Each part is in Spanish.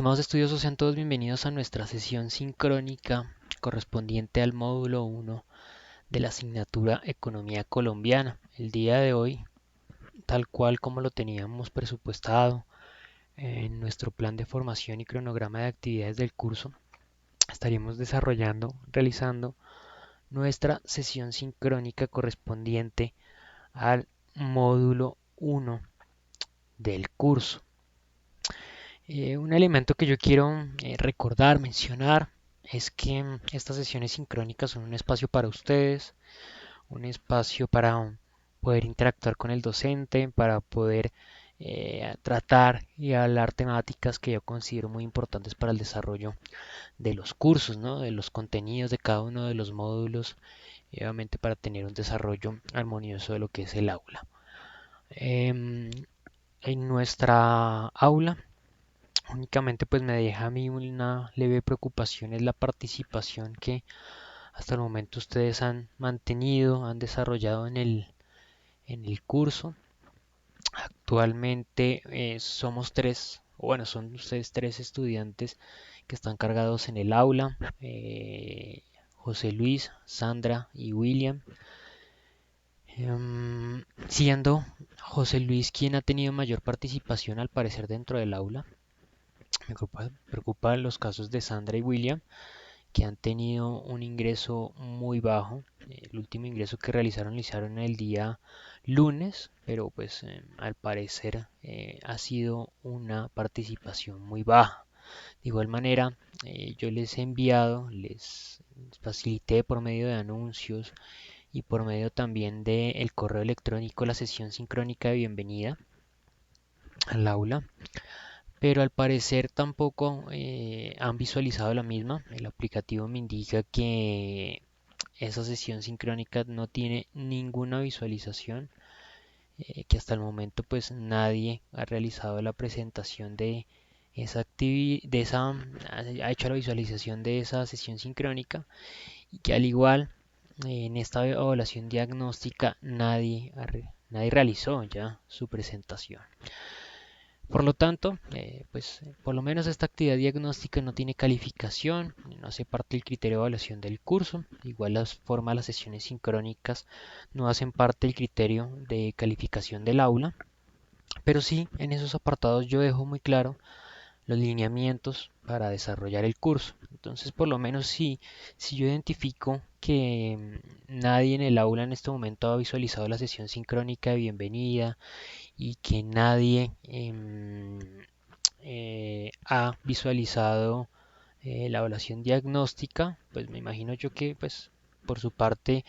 Estimados estudiosos, sean todos bienvenidos a nuestra sesión sincrónica correspondiente al módulo 1 de la asignatura Economía Colombiana. El día de hoy, tal cual como lo teníamos presupuestado en nuestro plan de formación y cronograma de actividades del curso, estaríamos realizando nuestra sesión sincrónica correspondiente al módulo 1 del curso. Un elemento que yo quiero mencionar, es que estas sesiones sincrónicas son un espacio para ustedes, un espacio para poder interactuar con el docente, para poder tratar y hablar temáticas que yo considero muy importantes para el desarrollo de los cursos, ¿no? De los contenidos de cada uno de los módulos, y obviamente para tener un desarrollo armonioso de lo que es el aula. En nuestra aula únicamente pues me deja a mí una leve preocupación, es la participación que hasta el momento ustedes han mantenido, han desarrollado en el curso. Actualmente somos tres, o bueno, son ustedes tres estudiantes que están cargados en el aula, José Luis, Sandra y William. Siendo José Luis quien ha tenido mayor participación al parecer dentro del aula. Me preocupan los casos de Sandra y William, que han tenido un ingreso muy bajo. El último ingreso que realizaron lo hicieron el día lunes, pero pues al parecer ha sido una participación muy baja. De igual manera, yo les he enviado, les facilité por medio de anuncios y por medio también del correo electrónico la sesión sincrónica de bienvenida al aula, pero al parecer tampoco han visualizado la misma. El aplicativo me indica que esa sesión sincrónica no tiene ninguna visualización, que hasta el momento pues nadie ha realizado la presentación de esa ha hecho la visualización de esa sesión sincrónica, y que al igual en esta evaluación diagnóstica nadie realizó ya su presentación. Por lo tanto, pues por lo menos esta actividad diagnóstica no tiene calificación, no hace parte del criterio de evaluación del curso. Igual las sesiones sincrónicas no hacen parte del criterio de calificación del aula, pero sí en esos apartados yo dejo muy claro los lineamientos para desarrollar el curso. Entonces, por lo menos si yo identifico que nadie en el aula en este momento ha visualizado la sesión sincrónica de bienvenida, y que nadie ha visualizado la evaluación diagnóstica, pues me imagino yo que pues por su parte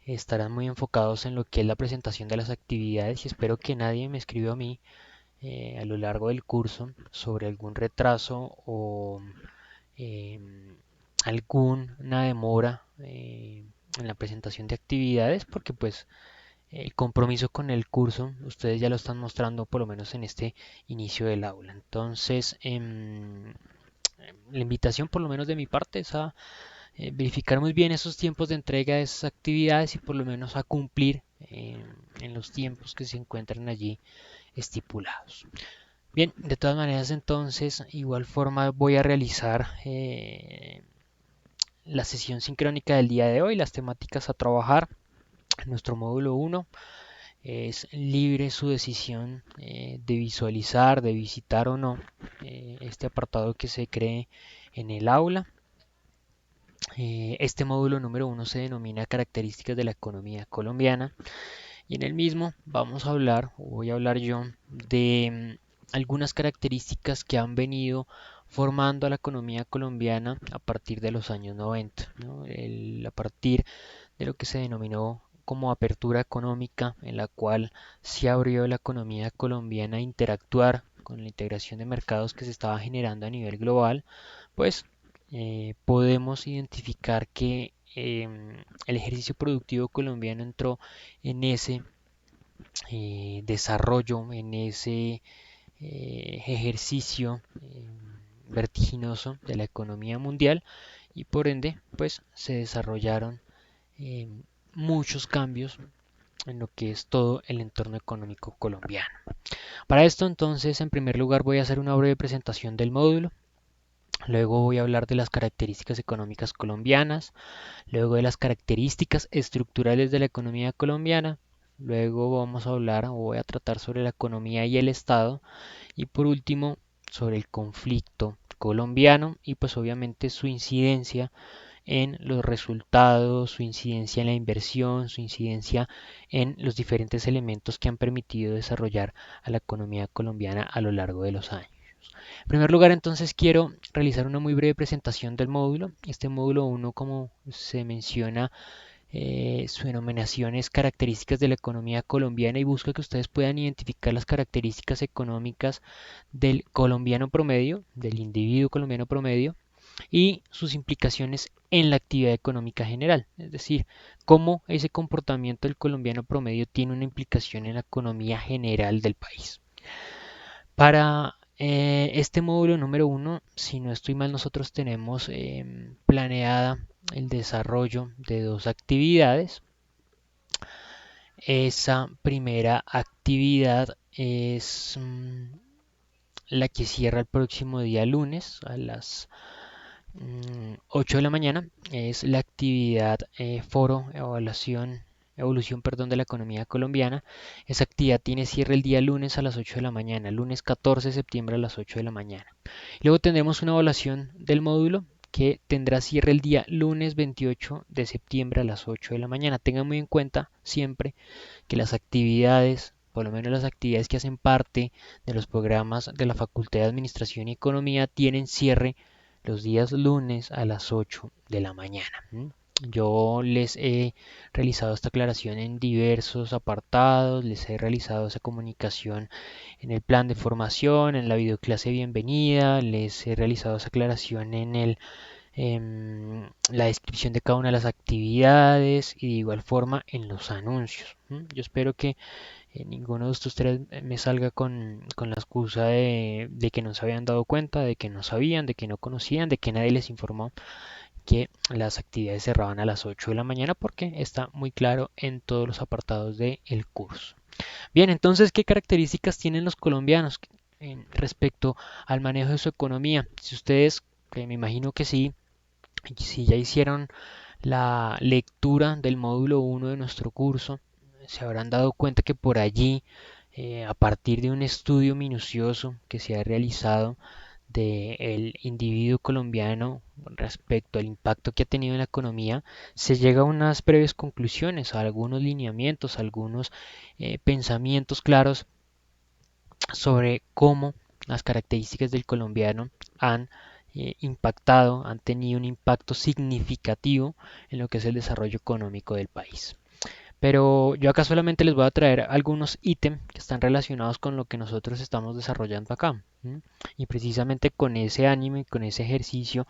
estarán muy enfocados en lo que es la presentación de las actividades, y espero que nadie me escriba a mí a lo largo del curso sobre algún retraso o eh, alguna demora en la presentación de actividades, porque pues el compromiso con el curso ustedes ya lo están mostrando por lo menos en este inicio del aula. Entonces, la invitación por lo menos de mi parte es a verificar muy bien esos tiempos de entrega de esas actividades y por lo menos a cumplir en los tiempos que se encuentran allí estipulados. Bien, de todas maneras entonces, igual forma voy a realizar la sesión sincrónica del día de hoy, las temáticas a trabajar en nuestro módulo 1. Es libre su decisión de visualizar, de visitar o no este apartado que se cree en el aula. Este módulo número 1 se denomina características de la economía colombiana, y en el mismo vamos a hablar, o voy a hablar yo, de algunas características que han venido formando a la economía colombiana a partir de los años 90, ¿no? A partir de lo que se denominó como apertura económica, en la cual se abrió la economía colombiana a interactuar con la integración de mercados que se estaba generando a nivel global, pues podemos identificar que el ejercicio productivo colombiano entró en ese desarrollo, en ese ejercicio vertiginoso de la economía mundial, y por ende pues se desarrollaron eh, muchos cambios en lo que es todo el entorno económico colombiano. Para esto entonces, en primer lugar, voy a hacer una breve presentación del módulo. Luego voy a hablar de las características económicas colombianas, luego de las características estructurales de la economía colombiana, luego vamos a hablar o voy a tratar sobre la economía y el Estado y por último sobre el conflicto colombiano y pues obviamente su incidencia en los resultados, su incidencia en la inversión, su incidencia en los diferentes elementos que han permitido desarrollar a la economía colombiana a lo largo de los años. En primer lugar, entonces quiero realizar una muy breve presentación del módulo. Este módulo 1, como se menciona, su denominación es características de la economía colombiana y busca que ustedes puedan identificar las características económicas del colombiano promedio, del individuo colombiano promedio, y sus implicaciones en la actividad económica general, es decir, cómo ese comportamiento del colombiano promedio tiene una implicación en la economía general del país. Para este módulo número uno, si no estoy mal, nosotros tenemos planeada el desarrollo de dos actividades. Esa primera actividad es la que cierra el próximo día lunes a las 8 de la mañana. Es la actividad Foro Evolución, perdón, de la economía colombiana. Esa actividad tiene cierre el día lunes a las 8 de la mañana, lunes 14 de septiembre a las 8 de la mañana. Luego tendremos una evaluación del módulo que tendrá cierre el día lunes 28 de septiembre a las 8 de la mañana. Tengan muy en cuenta siempre que las actividades, por lo menos las actividades que hacen parte de los programas de la Facultad de Administración y Economía, tienen cierre los días lunes a las 8 de la mañana. Yo les he realizado esta aclaración en diversos apartados, les he realizado esa comunicación en el plan de formación, en la videoclase bienvenida, les he realizado esa aclaración la descripción de cada una de las actividades y de igual forma en los anuncios. Yo espero que ninguno de estos tres me salga con la excusa de que no se habían dado cuenta, de que no sabían, de que no conocían, de que nadie les informó que las actividades cerraban a las 8 de la mañana porque está muy claro en todos los apartados del curso. Bien, entonces, ¿qué características tienen los colombianos respecto al manejo de su economía? Si ustedes, que me imagino que sí, si ya hicieron la lectura del módulo 1 de nuestro curso, se habrán dado cuenta que por allí, a partir de un estudio minucioso que se ha realizado del individuo colombiano respecto al impacto que ha tenido en la economía, se llega a unas breves conclusiones, a algunos lineamientos, a algunos pensamientos claros sobre cómo las características del colombiano han impactado, han tenido un impacto significativo en lo que es el desarrollo económico del país. Pero yo acá solamente les voy a traer algunos ítems que están relacionados con lo que nosotros estamos desarrollando acá. Y precisamente con ese ánimo y con ese ejercicio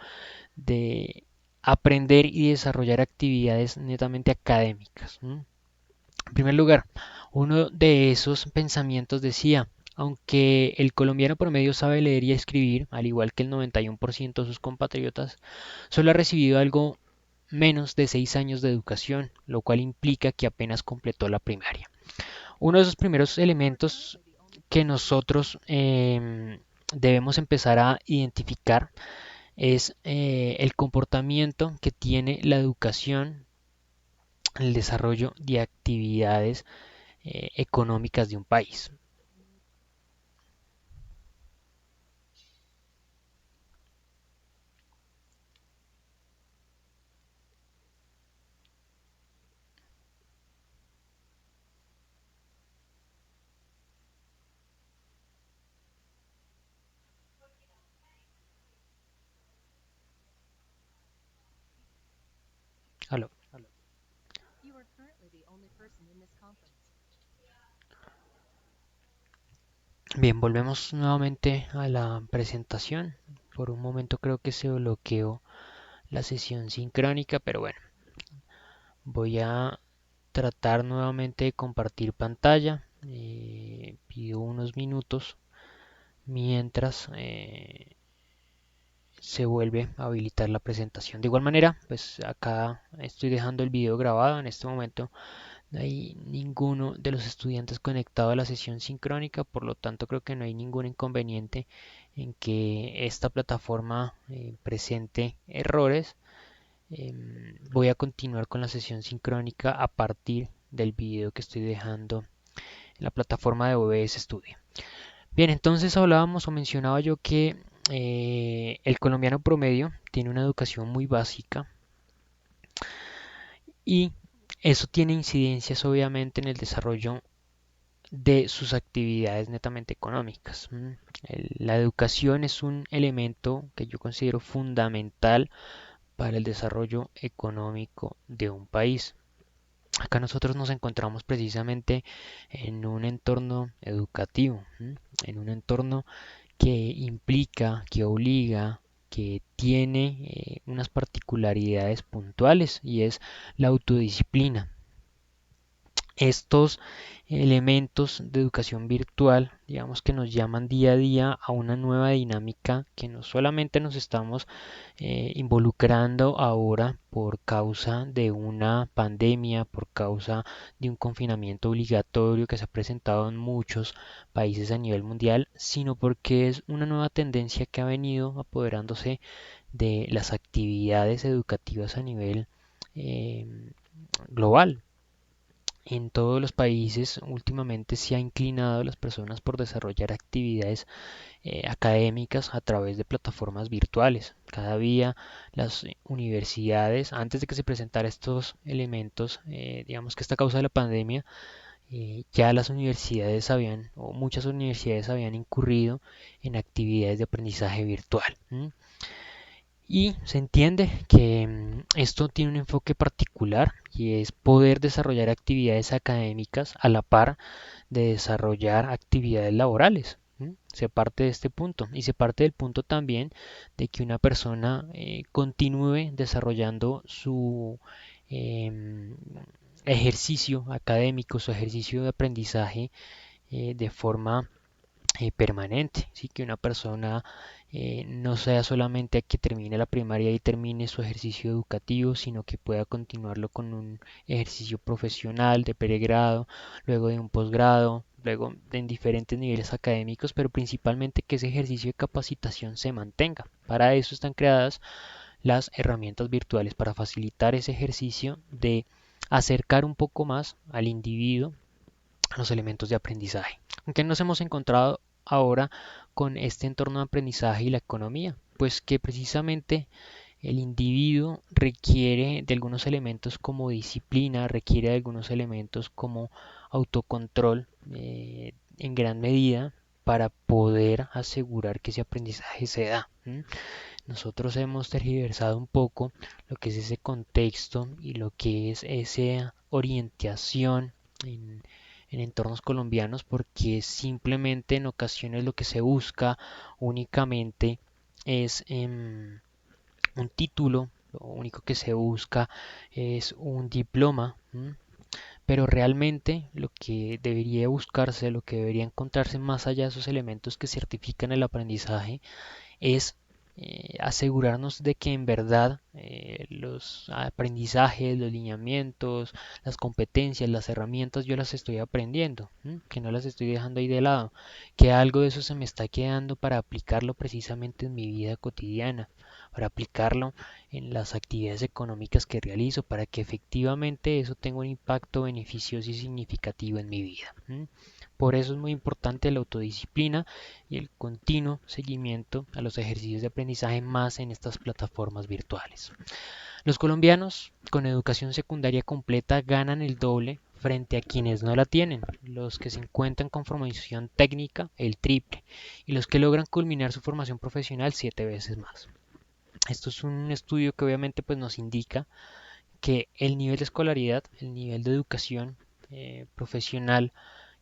de aprender y desarrollar actividades netamente académicas. En primer lugar, uno de esos pensamientos decía, aunque el colombiano promedio sabe leer y escribir, al igual que el 91% de sus compatriotas, solo ha recibido algo menos de 6 años de educación, lo cual implica que apenas completó la primaria. Uno de esos primeros elementos que nosotros debemos empezar a identificar es el comportamiento que tiene la educación, el desarrollo de actividades económicas de un país. Aló. Bien, volvemos nuevamente a la presentación. Por un momento creo que se bloqueó la sesión sincrónica, pero bueno, voy a tratar nuevamente de compartir pantalla. Pido unos minutos mientras se vuelve a habilitar la presentación. De igual manera, pues acá estoy dejando el video grabado. En este momento no hay ninguno de los estudiantes conectado a la sesión sincrónica, por lo tanto creo que no hay ningún inconveniente en que esta plataforma presente errores, voy a continuar con la sesión sincrónica a partir del video que estoy dejando en la plataforma de OBS Studio. Bien, entonces hablábamos o mencionaba yo que el colombiano promedio tiene una educación muy básica y eso tiene incidencias obviamente en el desarrollo de sus actividades netamente económicas. La educación es un elemento que yo considero fundamental para el desarrollo económico de un país. Acá nosotros nos encontramos precisamente en un entorno educativo, en un entorno que implica, que obliga, que tiene unas particularidades puntuales y es la autodisciplina. Estos elementos de educación virtual, digamos que nos llaman día a día a una nueva dinámica que no solamente nos estamos involucrando ahora por causa de una pandemia, por causa de un confinamiento obligatorio que se ha presentado en muchos países a nivel mundial, sino porque es una nueva tendencia que ha venido apoderándose de las actividades educativas a nivel eh, global. En todos los países últimamente se ha inclinado a las personas por desarrollar actividades académicas a través de plataformas virtuales. Cada día las universidades, antes de que se presentara estos elementos, digamos que esta causa de la pandemia, ya las universidades habían, o muchas universidades habían incurrido en actividades de aprendizaje virtual. Y se entiende que esto tiene un enfoque particular y es poder desarrollar actividades académicas a la par de desarrollar actividades laborales. Se parte de este punto y se parte del punto también de que una persona continúe desarrollando su em, ejercicio académico, su ejercicio de aprendizaje de forma permanente, ¿sí? Que una persona no sea solamente que termine la primaria y termine su ejercicio educativo, sino que pueda continuarlo con un ejercicio profesional de pregrado, luego de un posgrado, luego en diferentes niveles académicos, pero principalmente que ese ejercicio de capacitación se mantenga. Para eso están creadas las herramientas virtuales, para facilitar ese ejercicio de acercar un poco más al individuo los elementos de aprendizaje. ¿Con nos hemos encontrado ahora con este entorno de aprendizaje y la economía? Pues que precisamente el individuo requiere de algunos elementos como disciplina, requiere de algunos elementos como autocontrol en gran medida para poder asegurar que ese aprendizaje se da. Nosotros hemos tergiversado un poco lo que es ese contexto y lo que es esa orientación en entornos colombianos porque simplemente en ocasiones lo que se busca únicamente es un título, lo único que se busca es un diploma, pero realmente lo que debería buscarse, lo que debería encontrarse más allá de esos elementos que certifican el aprendizaje es asegurarnos de que en verdad los aprendizajes, los lineamientos, las competencias, las herramientas yo las estoy aprendiendo, que no las estoy dejando ahí de lado, que algo de eso se me está quedando para aplicarlo precisamente en mi vida cotidiana, para aplicarlo en las actividades económicas que realizo, para que efectivamente eso tenga un impacto beneficioso y significativo en mi vida. Por eso es muy importante la autodisciplina y el continuo seguimiento a los ejercicios de aprendizaje más en estas plataformas virtuales. Los colombianos con educación secundaria completa ganan el doble frente a quienes no la tienen, los que se encuentran con formación técnica el triple y los que logran culminar su formación profesional 7 veces más. Esto es un estudio que obviamente pues, nos indica que el nivel de escolaridad, el nivel de educación profesional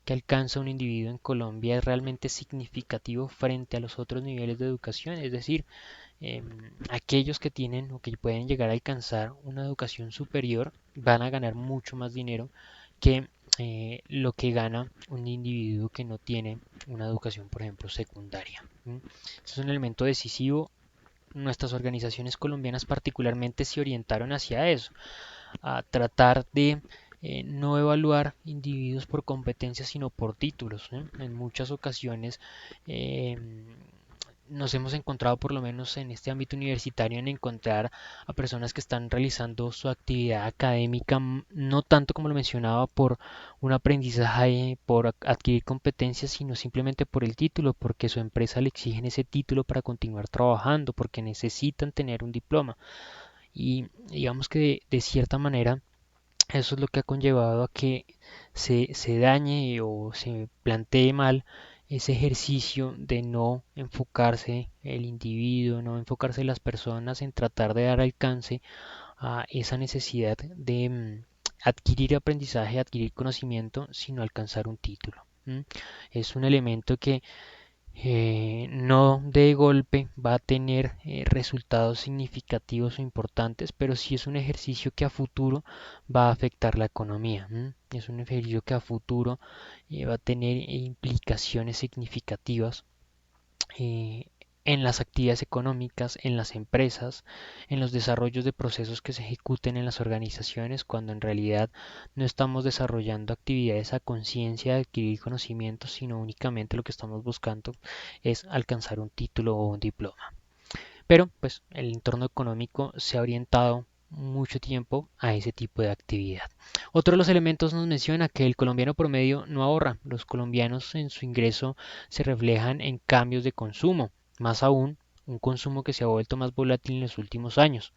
que alcanza un individuo en Colombia es realmente significativo frente a los otros niveles de educación, es decir, aquellos que tienen o que pueden llegar a alcanzar una educación superior van a ganar mucho más dinero que lo que gana un individuo que no tiene una educación, por ejemplo, secundaria. Este es un elemento decisivo. Nuestras organizaciones colombianas particularmente se orientaron hacia eso, a tratar de no evaluar individuos por competencias sino por títulos. En muchas ocasiones nos hemos encontrado, por lo menos en este ámbito universitario, en encontrar a personas que están realizando su actividad académica, no tanto como lo mencionaba por un aprendizaje, por adquirir competencias, sino simplemente por el título, porque su empresa le exigen ese título para continuar trabajando, porque necesitan tener un diploma. Y digamos que de cierta manera eso es lo que ha conllevado a que se dañe o se plantee mal ese ejercicio de no enfocarse el individuo, no enfocarse las personas en tratar de dar alcance a esa necesidad de adquirir aprendizaje, adquirir conocimiento, sino alcanzar un título. Es un elemento que no de golpe va a tener resultados significativos o importantes, pero sí es un ejercicio que a futuro va a afectar la economía. Es un ejercicio que a futuro va a tener implicaciones significativas eh, en las actividades económicas, en las empresas, en los desarrollos de procesos que se ejecuten en las organizaciones, cuando en realidad no estamos desarrollando actividades a conciencia de adquirir conocimientos, sino únicamente lo que estamos buscando es alcanzar un título o un diploma. Pero pues el entorno económico se ha orientado mucho tiempo a ese tipo de actividad. Otro de los elementos nos menciona que el colombiano promedio no ahorra. Los colombianos en su ingreso se reflejan en cambios de consumo, más aún un consumo que se ha vuelto más volátil en los últimos años.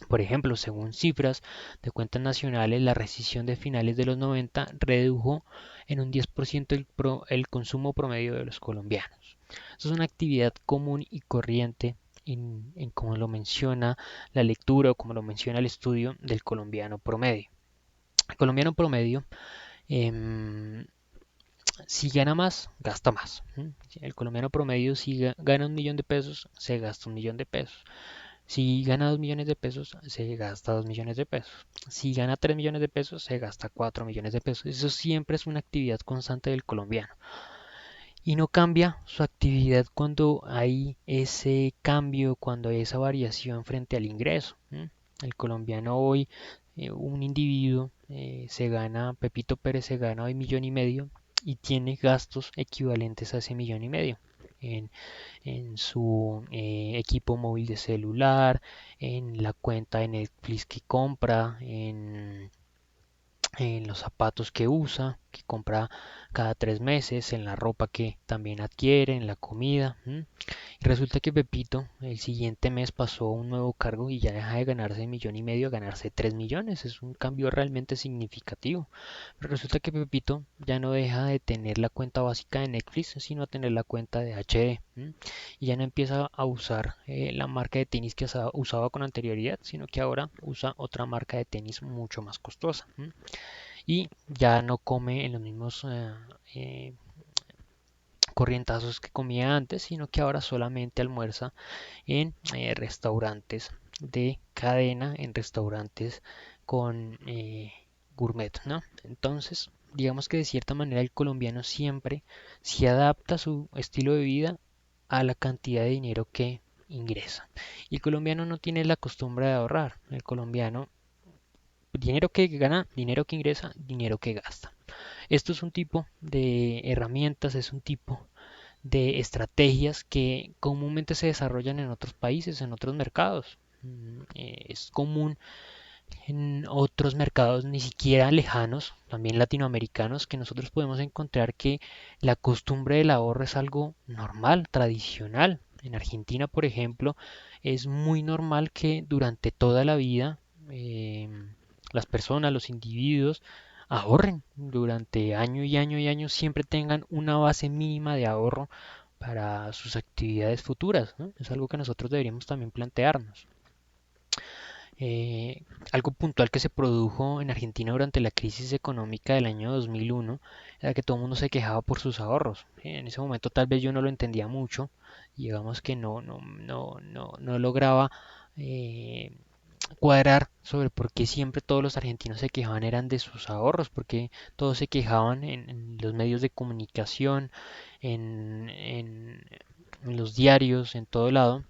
Por ejemplo, según cifras de cuentas nacionales, la recesión de finales de los 90 redujo en un 10% el consumo promedio de los colombianos. Eso es una actividad común y corriente en como lo menciona la lectura o como lo menciona el estudio del colombiano promedio. El colombiano promedio, em, si gana más, gasta más. El colombiano promedio, si gana 1 millón de pesos, se gasta 1 millón de pesos. Si gana 2 millones de pesos, se gasta 2 millones de pesos. Si gana 3 millones de pesos, se gasta 4 millones de pesos. Eso siempre es una actividad constante del colombiano. Y no cambia su actividad cuando hay ese cambio, cuando hay esa variación frente al ingreso. El colombiano hoy, un individuo, Pepito Pérez se gana hoy 1,5 millones y tiene gastos equivalentes a ese 1,5 millones en su equipo móvil de celular, en la cuenta de Netflix que compra, en los zapatos que usa, que compra cada 3 meses, en la ropa que también adquiere, en la comida. Y resulta que Pepito el siguiente mes pasó a un nuevo cargo y ya deja de ganarse 1,5 millones a ganarse 3 millones. Es un cambio realmente significativo. Pero resulta que Pepito ya no deja de tener la cuenta básica de Netflix, sino a tener la cuenta de HD. Y ya no empieza a usar la marca de tenis que usaba con anterioridad, sino que ahora usa otra marca de tenis mucho más costosa. Y ya no come en los mismos eh, corrientazos que comía antes, sino que ahora solamente almuerza en restaurantes de cadena, en restaurantes con gourmet, ¿no? Entonces, digamos que de cierta manera el colombiano siempre se adapta a su estilo de vida a la cantidad de dinero que ingresa. Y el colombiano no tiene la costumbre de ahorrar. El colombiano, dinero que gana, dinero que ingresa, dinero que gasta. Esto es un tipo de herramientas, es un tipo de estrategias que comúnmente se desarrollan en otros países, en otros mercados. Es común en otros mercados ni siquiera lejanos, también latinoamericanos, que nosotros podemos encontrar que la costumbre del ahorro es algo normal, tradicional. En Argentina, por ejemplo, es muy normal que durante toda la vida eh, las personas, los individuos, ahorren durante año y año y año, siempre tengan una base mínima de ahorro para sus actividades futuras, ¿no? Es algo que nosotros deberíamos también plantearnos. Eh, Algo puntual que se produjo en Argentina durante la crisis económica del año 2001 era que todo el mundo se quejaba por sus ahorros. En ese momento tal vez yo no lo entendía mucho, digamos que no lograba eh, cuadrar sobre por qué siempre todos los argentinos se quejaban eran de sus ahorros, porque todos se quejaban en los medios de comunicación, en, en en los diarios, en todo lado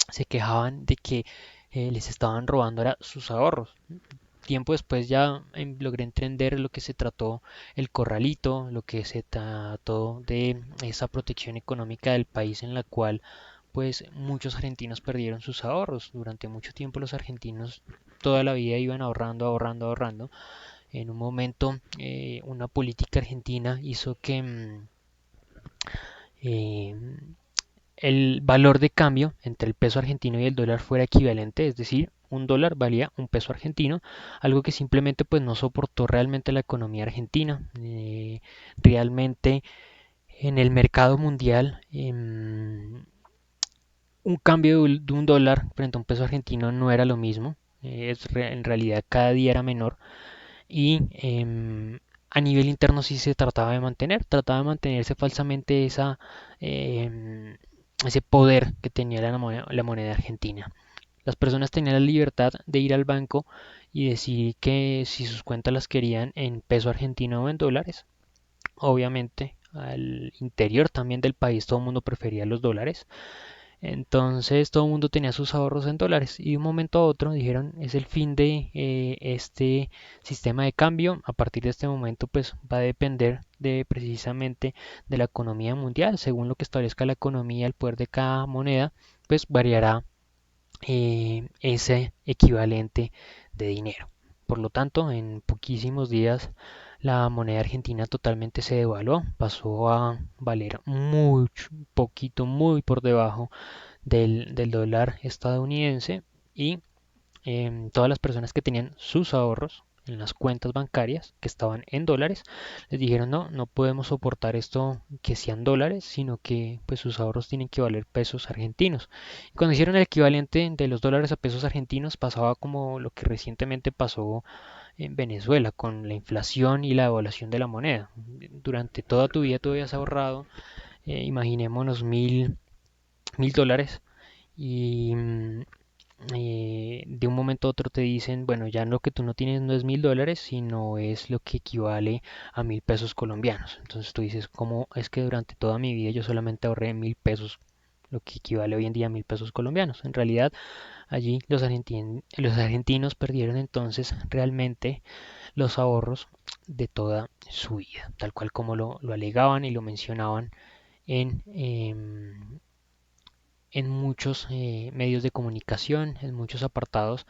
se quejaban de que les estaban robando era sus ahorros. Tiempo después ya logré entender lo que se trató el corralito, lo que se trató de esa protección económica del país en la cual pues muchos argentinos perdieron sus ahorros. Durante mucho tiempo los argentinos toda la vida iban ahorrando, ahorrando, ahorrando. En un momento una política argentina hizo que eh, el valor de cambio entre el peso argentino y el dólar fuera equivalente, es decir, un dólar valía un peso argentino, algo que simplemente pues no soportó realmente la economía argentina. Realmente en el mercado mundial un cambio de un dólar frente a un peso argentino no era lo mismo. En realidad cada día era menor y a nivel interno sí se trataba de mantenerse falsamente ese poder que tenía la moneda argentina. Las personas tenían la libertad de ir al banco y decir que si sus cuentas las querían en peso argentino o en dólares. Obviamente al interior también del país todo el mundo prefería los dólares. Entonces todo el mundo tenía sus ahorros en dólares y de un momento a otro dijeron es el fin de este sistema de cambio. A partir de este momento pues va a depender de precisamente de la economía mundial. Según lo que establezca la economía, el poder de cada moneda pues variará ese equivalente de dinero. Por lo tanto, en poquísimos días la moneda argentina totalmente se devaluó, pasó a valer mucho, poquito, muy por debajo del dólar estadounidense y todas las personas que tenían sus ahorros en las cuentas bancarias que estaban en dólares les dijeron no, no podemos soportar esto que sean dólares, sino que pues sus ahorros tienen que valer pesos argentinos. Y cuando hicieron el equivalente de los dólares a pesos argentinos pasaba como lo que recientemente pasó en Venezuela con la inflación y la devaluación de la moneda. Durante toda tu vida tú habías ahorrado, imaginémonos mil dólares y de un momento a otro te dicen, bueno, ya lo que tú no tienes no es 1000 dólares, sino es lo que equivale a 1000 pesos colombianos. Entonces tú dices, ¿cómo es que durante toda mi vida yo solamente ahorré 1000 pesos, lo que equivale hoy en día a 1000 pesos colombianos? En realidad, allí los argentinos perdieron entonces realmente los ahorros de toda su vida, tal cual como lo alegaban y lo mencionaban en muchos medios de comunicación, en muchos apartados,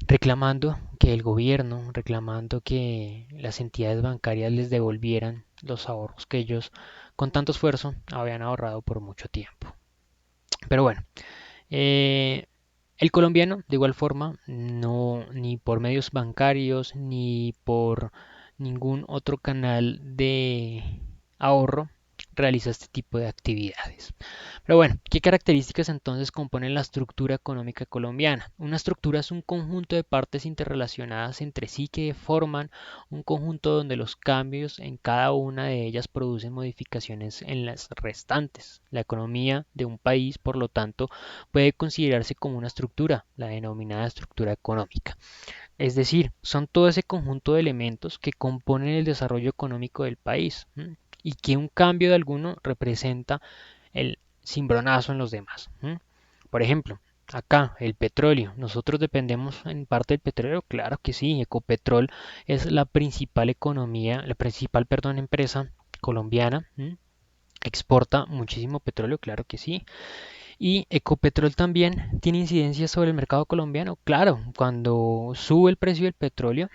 reclamando que el gobierno, reclamando que las entidades bancarias les devolvieran los ahorros que ellos con tanto esfuerzo habían ahorrado por mucho tiempo. Pero bueno, eh, el colombiano de igual forma no ni por medios bancarios ni por ningún otro canal de ahorro realiza este tipo de actividades. Pero bueno, ¿qué características entonces componen la estructura económica colombiana? Una estructura es un conjunto de partes interrelacionadas entre sí que forman un conjunto donde los cambios en cada una de ellas producen modificaciones en las restantes. La economía de un país, por lo tanto, puede considerarse como una estructura, la denominada estructura económica. Es decir, son todo ese conjunto de elementos que componen el desarrollo económico del país, y que un cambio de alguno representa el cimbronazo en los demás. Por ejemplo, acá el petróleo, nosotros dependemos en parte del petróleo, claro que sí, Ecopetrol es la principal economía, la principal, perdón, empresa colombiana, exporta muchísimo petróleo, claro que sí. Y Ecopetrol también tiene incidencia sobre el mercado colombiano, claro, cuando sube el precio del petróleo,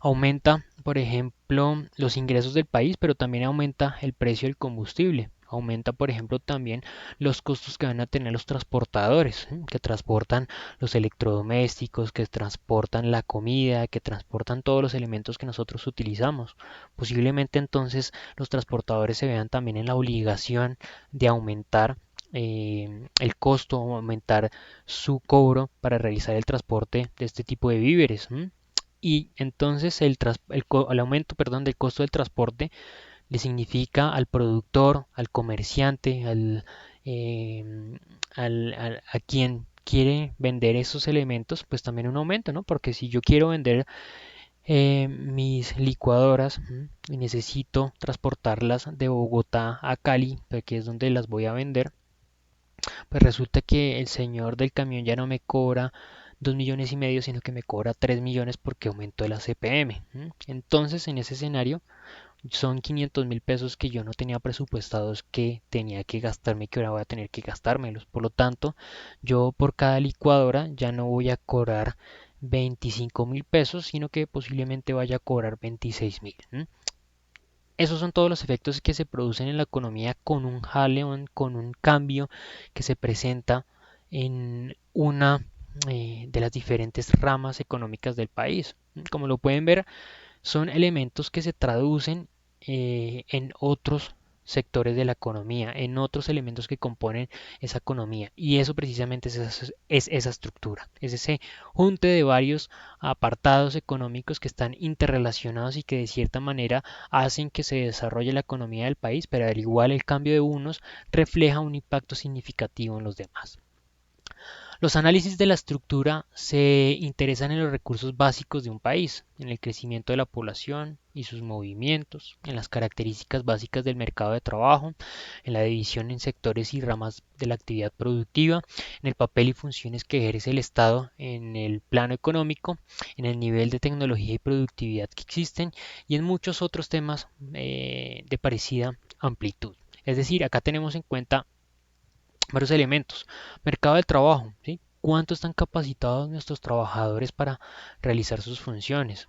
aumenta, por ejemplo, los ingresos del país, pero también aumenta el precio del combustible. Aumenta, por ejemplo, también los costos que van a tener los transportadores, que transportan los electrodomésticos, que transportan la comida, que transportan todos los elementos que nosotros utilizamos. Posiblemente entonces los transportadores se vean también en la obligación de aumentar el costo o aumentar su cobro para realizar el transporte de este tipo de víveres. Y entonces el aumento, perdón, del costo del transporte le significa al productor, al comerciante, a quien quiere vender esos elementos, pues también un aumento, ¿no? Porque si yo quiero vender mis licuadoras y necesito transportarlas de Bogotá a Cali, que es donde las voy a vender, pues resulta que el señor del camión ya no me cobra 2,5 millones, sino que me cobra 3 millones porque aumentó la CPM. Entonces, en ese escenario, Son 500.000 pesos que yo no tenía presupuestados, que tenía que gastarme, que ahora voy a tener que gastármelos. Por lo tanto, yo por cada licuadora ya no voy a cobrar 25.000 pesos, sino que posiblemente vaya a cobrar 26.000. Esos son todos los efectos que se producen en la economía con un jaleo, con un cambio que se presenta en una de las diferentes ramas económicas del país. Como lo pueden ver, son elementos que se traducen en otros sectores de la economía, en otros elementos que componen esa economía. Y eso precisamente es esa estructura, es ese junte de varios apartados económicos que están interrelacionados y que de cierta manera hacen que se desarrolle la economía del país, pero al igual el cambio de unos refleja un impacto significativo en los demás. Los análisis de la estructura se interesan en los recursos básicos de un país, en el crecimiento de la población y sus movimientos, en las características básicas del mercado de trabajo, en la división en sectores y ramas de la actividad productiva, en el papel y funciones que ejerce el Estado en el plano económico, en el nivel de tecnología y productividad que existen y en muchos otros temas de parecida amplitud. Es decir, acá tenemos en cuenta varios elementos. Mercado del trabajo, ¿sí? ¿Cuánto están capacitados nuestros trabajadores para realizar sus funciones?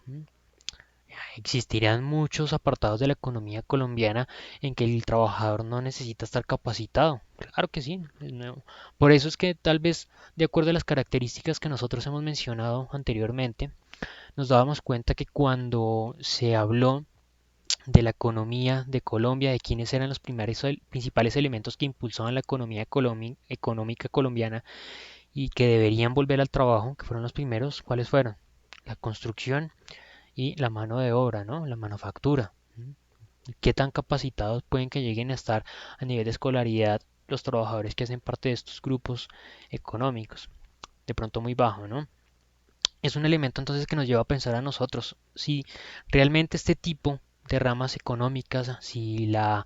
Existirán muchos apartados de la economía colombiana en que el trabajador no necesita estar capacitado. Claro que sí, es nuevo. Por eso es que tal vez, de acuerdo a las características que nosotros hemos mencionado anteriormente, nos dábamos cuenta que cuando se habló de la economía de Colombia, de quiénes eran los principales elementos que impulsaban la economía económica colombiana y que deberían volver al trabajo, que fueron los primeros, ¿cuáles fueron? La construcción y la mano de obra, ¿no? La manufactura. ¿Qué tan capacitados pueden que lleguen a estar a nivel de escolaridad los trabajadores que hacen parte de estos grupos económicos? De pronto muy bajo, ¿no? Es un elemento entonces que nos lleva a pensar a nosotros si realmente este tipo de ramas económicas, si la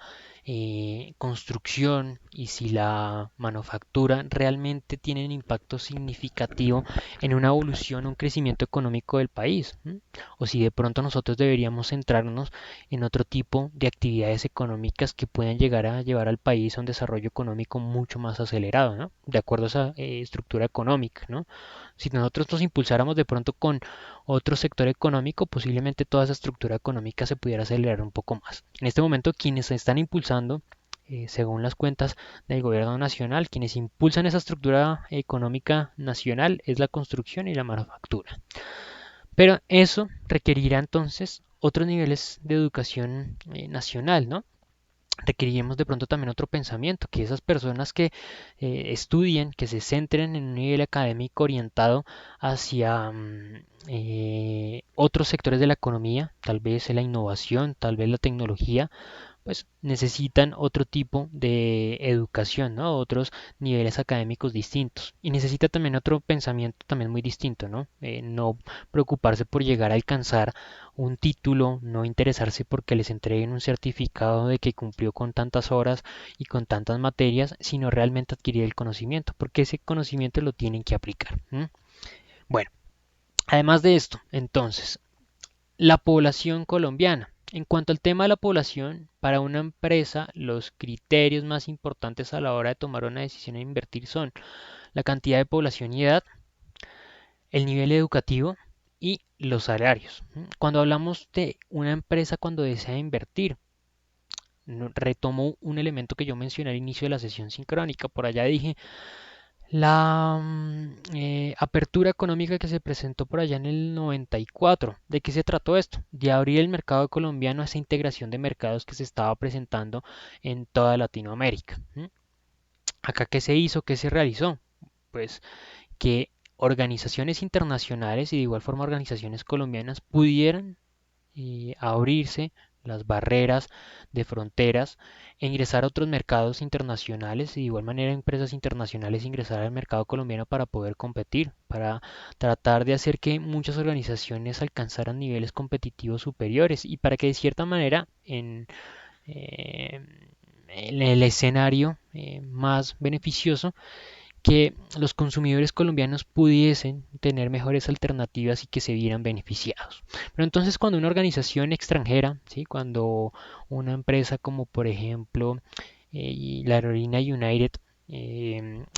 construcción y si la manufactura realmente tienen impacto significativo en una evolución, un crecimiento económico del país, ¿m? O si de pronto nosotros deberíamos centrarnos en otro tipo de actividades económicas que puedan llegar a llevar al país a un desarrollo económico mucho más acelerado, ¿no? De acuerdo a esa estructura económica, ¿no? Si nosotros nos impulsáramos de pronto con otro sector económico, posiblemente toda esa estructura económica se pudiera acelerar un poco más. En este momento, quienes se están impulsando, según las cuentas del gobierno nacional, quienes impulsan esa estructura económica nacional es la construcción y la manufactura. Pero eso requerirá entonces otros niveles de educación nacional, ¿no? Requeriremos de pronto también otro pensamiento, que esas personas que estudien, que se centren en un nivel académico orientado hacia otros sectores de la economía, tal vez la innovación, tal vez la tecnología, pues necesitan otro tipo de educación, ¿no? Otros niveles académicos distintos. Y necesita también otro pensamiento también muy distinto, ¿no? No preocuparse por llegar a alcanzar un título, no interesarse porque les entreguen un certificado de que cumplió con tantas horas y con tantas materias, sino realmente adquirir el conocimiento, porque ese conocimiento lo tienen que aplicar. Bueno, además de esto, entonces, la población colombiana. En cuanto al tema de la población, para una empresa los criterios más importantes a la hora de tomar una decisión de invertir son la cantidad de población y edad, el nivel educativo y los salarios. Cuando hablamos de una empresa cuando desea invertir, retomo un elemento que yo mencioné al inicio de la sesión sincrónica. Por allá dije la apertura económica que se presentó por allá en el 94. ¿De qué se trató esto? De abrir el mercado colombiano a esa integración de mercados que se estaba presentando en toda Latinoamérica. Acá, ¿qué se hizo? ¿Qué se realizó? Pues que organizaciones internacionales y de igual forma organizaciones colombianas pudieran abrirse las barreras de fronteras e ingresar a otros mercados internacionales y de igual manera empresas internacionales ingresar al mercado colombiano para poder competir, para tratar de hacer que muchas organizaciones alcanzaran niveles competitivos superiores y para que de cierta manera eh, en el escenario más beneficioso que los consumidores colombianos pudiesen tener mejores alternativas y que se vieran beneficiados. Pero entonces cuando una organización extranjera, ¿sí? Cuando una empresa como por ejemplo la aerolínea United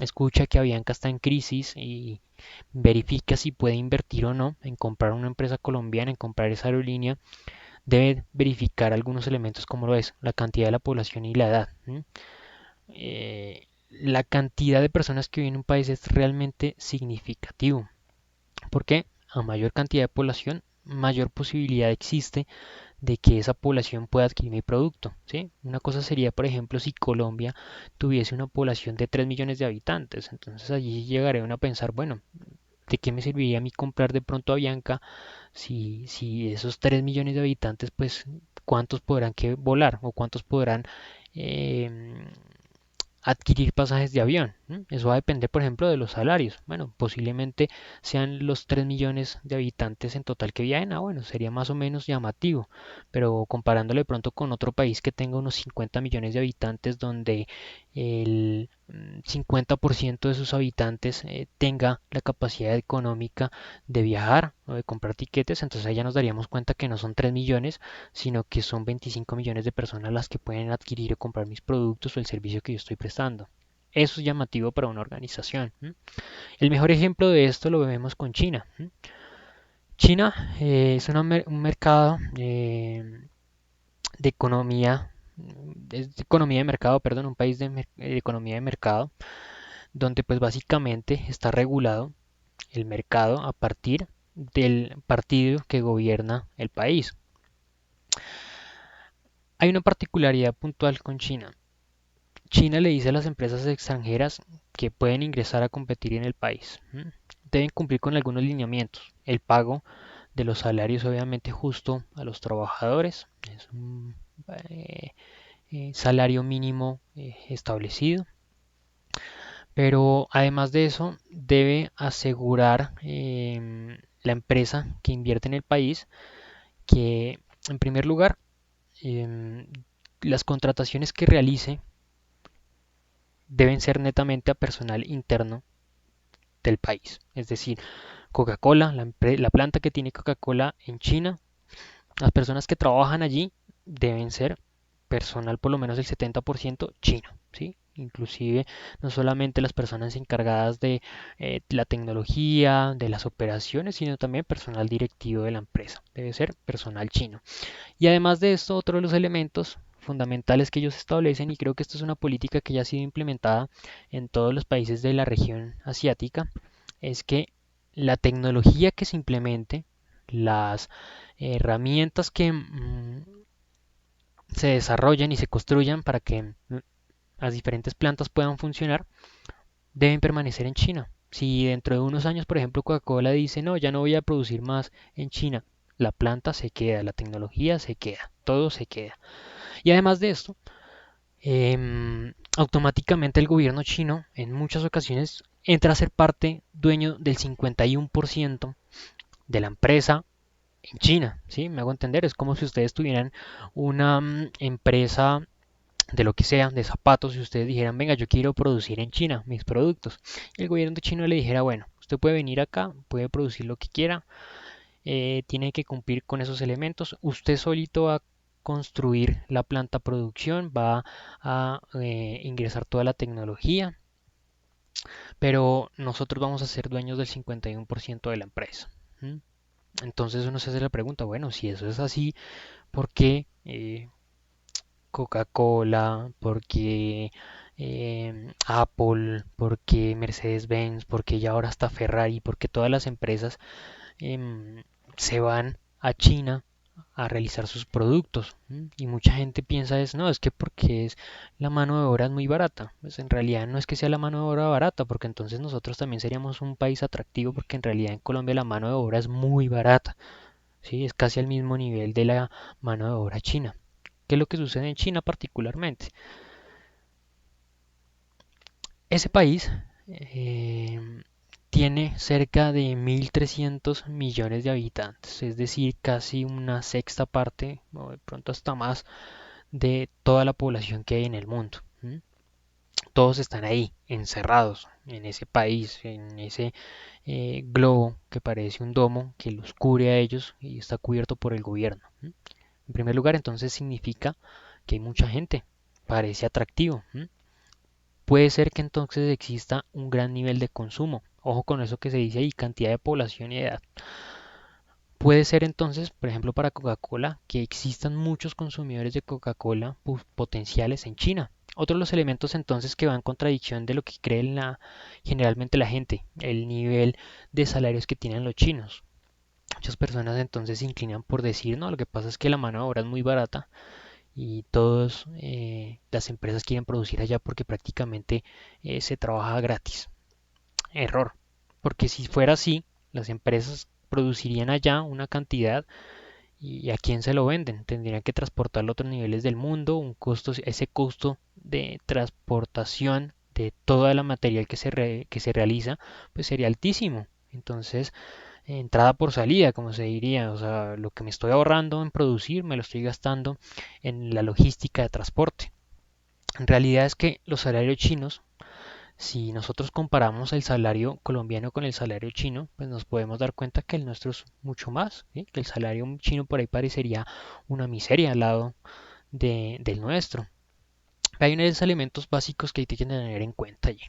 escucha que Avianca está en crisis y verifica si puede invertir o no en comprar una empresa colombiana, en comprar esa aerolínea, debe verificar algunos elementos como lo es la cantidad de la población y la edad. La cantidad de personas que viven en un país es realmente significativo, porque a mayor cantidad de población, mayor posibilidad existe de que esa población pueda adquirir mi producto, ¿sí? Una cosa sería, por ejemplo, si Colombia tuviese una población de 3 millones de habitantes, entonces allí llegaré a pensar, bueno, ¿de qué me serviría a mí comprar de pronto a Bianca si esos 3 millones de habitantes, pues, cuántos podrán que volar o cuántos podrán eh, adquirir pasajes de avión? Eso va a depender, por ejemplo, de los salarios. Bueno, posiblemente sean los 3 millones de habitantes en total que viajen. Bueno, sería más o menos llamativo, pero comparándolo de pronto con otro país que tenga unos 50 millones de habitantes, donde el 50% de sus habitantes tenga la capacidad económica de viajar o de comprar tiquetes, entonces ahí ya nos daríamos cuenta que no son 3 millones, sino que son 25 millones de personas las que pueden adquirir o comprar mis productos o el servicio que yo estoy prestando. Eso es llamativo para una organización. El mejor ejemplo de esto lo vemos con China. China es un mercado de economía, es de economía de mercado, perdón, un país de economía de mercado, donde pues básicamente está regulado el mercado a partir del partido que gobierna el país. Hay una particularidad puntual con China. China le dice a las empresas extranjeras que pueden ingresar a competir en el país. Deben cumplir con algunos lineamientos. El pago de los salarios obviamente justo a los trabajadores. Es un eh, salario mínimo establecido. Pero además de eso, debe asegurar la empresa que invierte en el país que, en primer lugar, em, las contrataciones que realice deben ser netamente a personal interno del país. Es decir, Coca-Cola, la planta que tiene Coca-Cola en China, las personas que trabajan allí deben ser personal por lo menos el 70% chino, ¿sí? Inclusive no solamente las personas encargadas de la tecnología, de las operaciones, sino también personal directivo de la empresa. Debe ser personal chino. Y además de esto, otro de los elementos fundamentales que ellos establecen, y creo que esto es una política que ya ha sido implementada en todos los países de la región asiática, es que la tecnología que se implemente, las herramientas que se desarrollan y se construyan para que las diferentes plantas puedan funcionar, deben permanecer en China. Si dentro de unos años, por ejemplo, Coca-Cola dice, no, ya no voy a producir más en China, la planta se queda, la tecnología se queda, todo se queda. Y además de esto, automáticamente el gobierno chino en muchas ocasiones entra a ser parte dueño del 51% de la empresa en China, ¿sí? Me hago entender, es como si ustedes tuvieran una empresa de lo que sea, de zapatos, y ustedes dijeran, venga, yo quiero producir en China mis productos. Y el gobierno chino le dijera, bueno, usted puede venir acá, puede producir lo que quiera, tiene que cumplir con esos elementos, usted solito va a construir la planta producción, va a ingresar toda la tecnología, pero nosotros vamos a ser dueños del 51% de la empresa. Entonces uno se hace la pregunta, bueno, si eso es así, ¿por qué Coca-Cola, porque Apple, porque Mercedes-Benz, porque ya ahora está Ferrari, porque todas las empresas em, se van a China a realizar sus productos? Y mucha gente piensa es, no, es que porque es la mano de obra es muy barata. Pues en realidad no es que sea la mano de obra barata, porque entonces nosotros también seríamos un país atractivo, porque en realidad en Colombia la mano de obra es muy barata, ¿sí? Es casi al mismo nivel de la mano de obra china. ¿Qué es lo que sucede en China particularmente? Ese país eh, tiene cerca de 1.300 millones de habitantes, es decir, casi una sexta parte, o de pronto hasta más, de toda la población que hay en el mundo. Todos están ahí, encerrados. en ese país, en ese globo que parece un domo que los cubre a ellos y está cubierto por el gobierno. En primer lugar, entonces significa que hay mucha gente, parece atractivo. Puede ser que entonces exista un gran nivel de consumo. Ojo con eso que se dice ahí, cantidad de población y edad. Puede ser entonces, por ejemplo, para Coca-Cola, que existan muchos consumidores de Coca-Cola potenciales en China. Otro de los elementos entonces que va en contradicción de lo que cree generalmente la gente, el nivel de salarios que tienen los chinos. Muchas personas entonces se inclinan por decir, no, lo que pasa es que la mano de obra es muy barata y todas las empresas quieren producir allá porque prácticamente se trabaja gratis. Error, porque si fuera así, las empresas producirían allá una cantidad y a quién se lo venden. Tendrían que transportarlo a otros niveles del mundo, un costo, ese costo de transportación de toda la material que se realiza, pues sería altísimo. Entonces, entrada por salida, como se diría, o sea, lo que me estoy ahorrando en producir, me lo estoy gastando en la logística de transporte. En realidad es que los salarios chinos, si nosotros comparamos el salario colombiano con el salario chino, pues nos podemos dar cuenta que el nuestro es mucho más, ¿sí? Que el salario chino por ahí parecería una miseria al lado del nuestro. Hay unos elementos básicos que hay que tener en cuenta allí.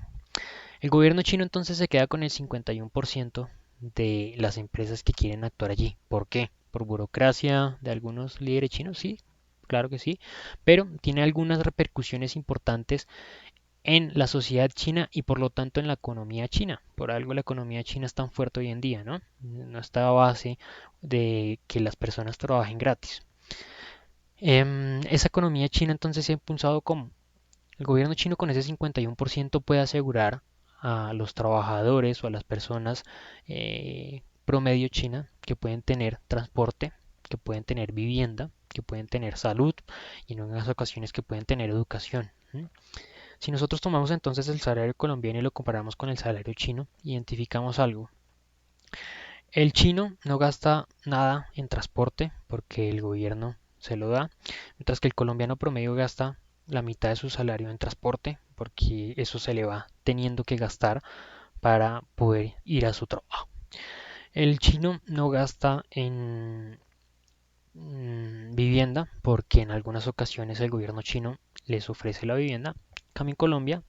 El gobierno chino entonces se queda con el 51% de las empresas que quieren actuar allí. ¿Por qué? ¿Por burocracia de algunos líderes chinos? Sí, claro que sí, pero tiene algunas repercusiones importantes en la sociedad china y por lo tanto en la economía china. Por algo la economía china es tan fuerte hoy en día, ¿no? No está a base de que las personas trabajen gratis. Esa economía china entonces se ha impulsado como el gobierno chino con ese 51% puede asegurar a los trabajadores o a las personas promedio china que pueden tener transporte, que pueden tener vivienda, que pueden tener salud y en algunas ocasiones que pueden tener educación. Si nosotros tomamos entonces el salario colombiano y lo comparamos con el salario chino, identificamos algo. El chino no gasta nada en transporte porque el gobierno se lo da, mientras que el colombiano promedio gasta la mitad de su salario en transporte porque eso se le va teniendo que gastar para poder ir a su trabajo. El chino no gasta en vivienda porque en algunas ocasiones el gobierno chino les ofrece la vivienda. En cambio en Colombia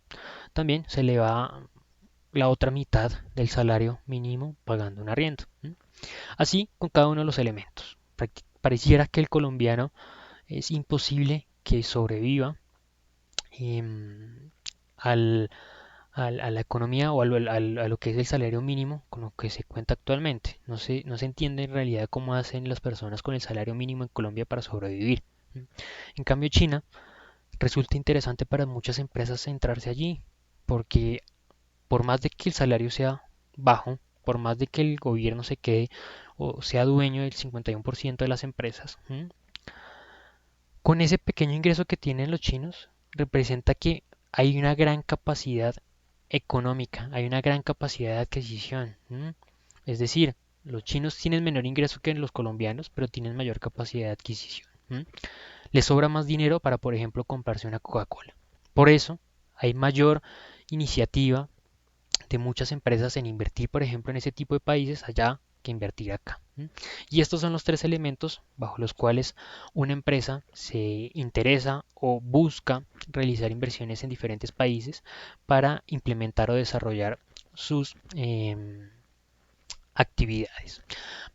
también se le va la otra mitad del salario mínimo pagando un arriendo. Así con cada uno de los elementos. Pareciera que el colombiano es imposible que sobreviva em, al, a la economía o a lo que es el salario mínimo con lo que se cuenta actualmente. No se entiende en realidad cómo hacen las personas con el salario mínimo en Colombia para sobrevivir. En cambio, China resulta interesante para muchas empresas centrarse allí, porque por más de que el salario sea bajo, por más de que el gobierno se quede o sea dueño del 51% de las empresas, con ese pequeño ingreso que tienen los chinos, representa que hay una gran capacidad económica, hay una gran capacidad de adquisición. Es decir, los chinos tienen menor ingreso que los colombianos, pero tienen mayor capacidad de adquisición. Les sobra más dinero para, por ejemplo, comprarse una Coca-Cola. Por eso hay mayor iniciativa de muchas empresas en invertir, por ejemplo, en ese tipo de países allá que invertir acá. Y estos son los tres elementos bajo los cuales una empresa se interesa o busca realizar inversiones en diferentes países para implementar o desarrollar sus actividades.